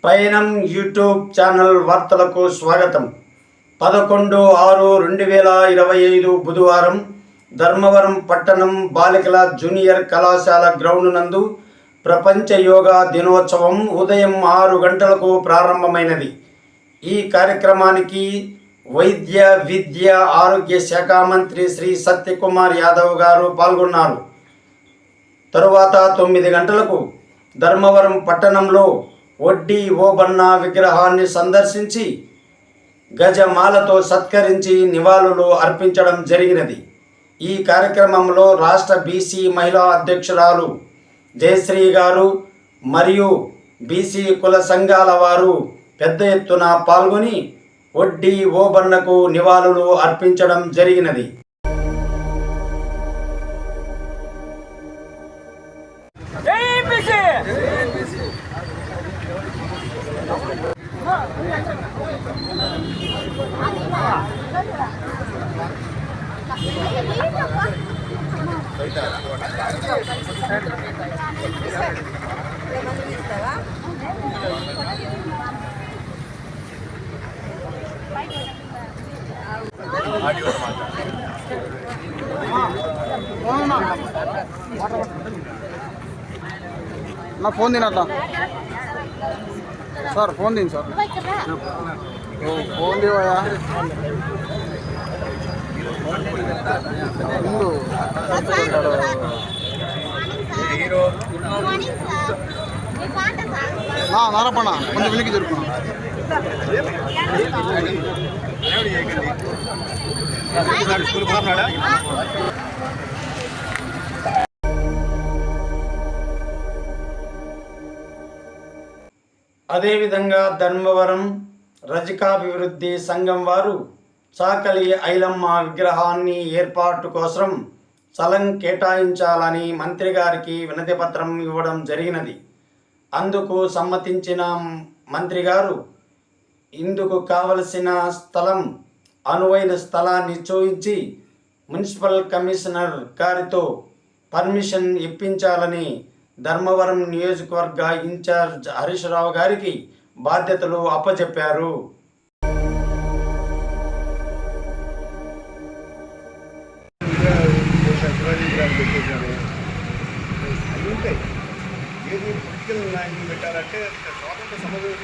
పయనం YouTube channel వార్తలకు స్వాగతం. 11/6/2025 బుధవారం ధర్మవరం పట్టణం బాలికల జూనియర్ కళాశాల గ్రౌండ్ నందు ప్రపంచ యోగా దినోత్సవం ఉదయం 6 గంటలకు ప్రారంభమైనది. ఈ కార్యక్రమానికి వైద్య విద్య ఆరోగ్య శాఖ మంత్రి శ్రీ సత్యకుమార్ యాదవ్ గారు పాల్గొన్నారు. తరువాత 9 గంటలకు ధర్మవరం పట్టణంలో వడ్డీ ఓబన్న విగ్రహాన్ని సందర్శించి గజమాలతో సత్కరించి నివాళులు అర్పించడం జరిగినది. ఈ కార్యక్రమంలో రాష్ట్ర బీసీ మహిళా అధ్యక్షురాలు జయశ్రీ గారు మరియు బీసీ కుల సంఘాల వారు పెద్ద ఎత్తున పాల్గొని వడ్డీ ఓబన్నకు నివాళులు అర్పించడం జరిగినది. నా ఫోన్ తినట్లా సార్, ఫోన్ తిని సార్, ఫోన్ దివయా ముందు నారపణ కొంచెం వెనక్కి జరుపుకున్నా. అదేవిధంగా ధర్మవరం రజకాభివృద్ధి సంఘం వారు చాకలి ఐలమ్మ విగ్రహాన్ని ఏర్పాటు కోసం స్థలం కేటాయించాలని మంత్రి గారికి వినతి పత్రం ఇవ్వడం జరిగినది. అందుకు సమ్మతించిన మంత్రి గారు ఇందుకు కావలసిన స్థలం అనువైన స్థలాన్ని చూపించి మున్సిపల్ కమిషనర్ గారితో పర్మిషన్ ఇప్పించాలని ధర్మవరం నియోజకవర్గ ఇన్ఛార్జ్ హరీష్ రావు గారికి బాధ్యతలు అప్పచెప్పారు. ఏది పొలిటికల్ నాయకులు పెట్టారంటే స్వాతంత్ర సమయం